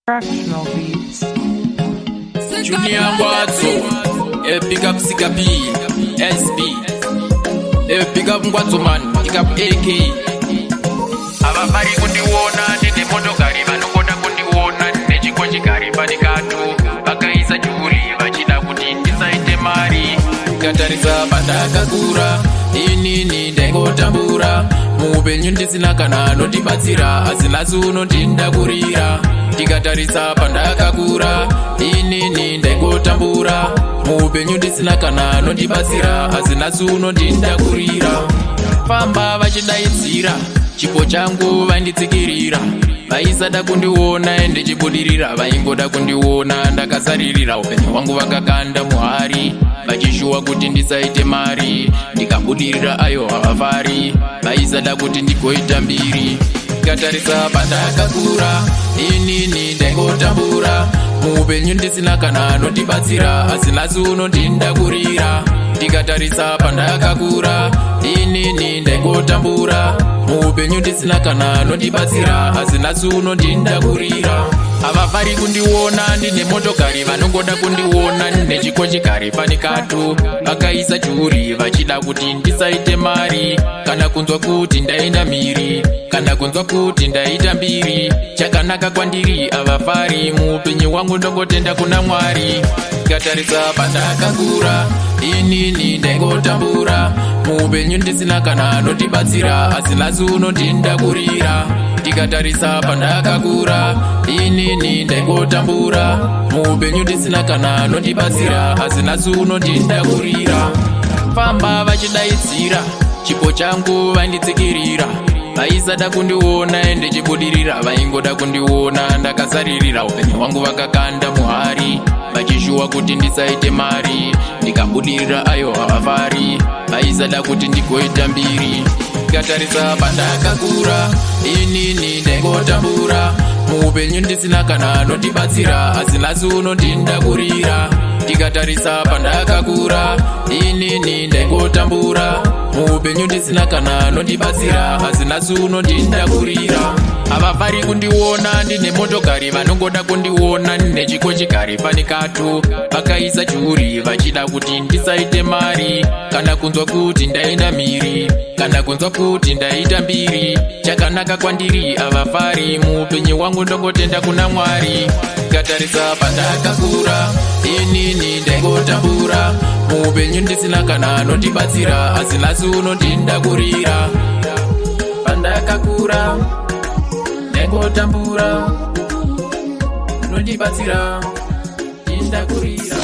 Fractional beats. Junior Ngwatso, pick up Sikapi, SB, pick up Ngwatso man, pick up AK. Abafari kundiwona, ndine motokari vanokonda kundiwona, nechikochikari panikatu, vakaisa churi vachida kuti ndisaite mari. Ndikatarisa pandakakura, inini ndaingotambura, muupenyu ndisina kana anondibatsira, asi nhasi uno ndindakurira. Ndikatarisa pandakakura, inini ndaingotambura, muupenyu ndisina kana anondibatsira, asi nhasi uno ndindakurira. Famba vachidaidzira, chipo changu vainditsikirira, vaisada kundiona ende chibudirira, vaingoda kundiona ndakasaririra. Upenyu hwangu vakakanda muhari, vachishuwa kuti ndisaite mari, ndikabudirira ayo havafari, vaisada kuti ndigoita mbiri. Ndikatarisa pandakakura, inini ndaingotambura, muupenyu ndisina kana anondibatsira, asi nhasi uno ndindakurira. Ndikatarisa pandakakura, inini ndaingotambura, muupenyu ndisina kana anondibatsira, asi nhasi uno ndindakurira. Havafari kundiona ndine motokari, vanongoda kundiona nechikochikari panikatu, vakaisa churi vachida kuti ndisaite mari, kana kunzwa kuti ndaenda miri, kana kunzwa kuti ndaita mbiri. Chakanaka kwandiri havafari, muupenyu hwangu ndongotenda kuna Mwari. Ndikatarisa pandakakura, inini ndaingotambura, muupenyu ndisina kana anondibatsira, asi nhasi uno ndindakurira. Ndikatarisa pandakakura, inini ndaingotambura, muupenyu ndisina kana anondibatsira, asi nhasi uno ndindakurira. Famba vachidaidzira, chipo changu vainditsikirira, vaisada kundiona ende chibudirira, vaingoda kundiona ndakasaririra. Upenyu hwangu vakakanda muhari, vachishuwa kuti ndisaite mari, ndikabudirira ayo havafari, vaisada kuti ndigoita mbiri. Ndikatarisa pandakakura, inini ndaingotambura, muupenyu ndisina kana anondibatsira, asi nhasi uno ndindakurira. Ndikatarisa pandakakura, inini ndaingotambura, muupenyu ndisina kana anondibatsira, asi nhasi uno ndindakurira. Havafari kundiona ndine motokari, vanongoda kundiona nechikochikari panikatu, vakaisa churi vachida kuti ndisaite mari, kana kunzwa kuti ndaenda miri, kana kunzwa kuti ndaita mbiri. Chakanaka kwandiri havafari, muupenyu hwangu ndongotenda kuna Mwari. Ndikatarisa pandakakura, inini ndaingotambura, muupenyu ndisina kana anondibatsira, asi nhasi uno ndindakurira. Pandakakura, ndaingotambura, anondibatsira, ndindakurira.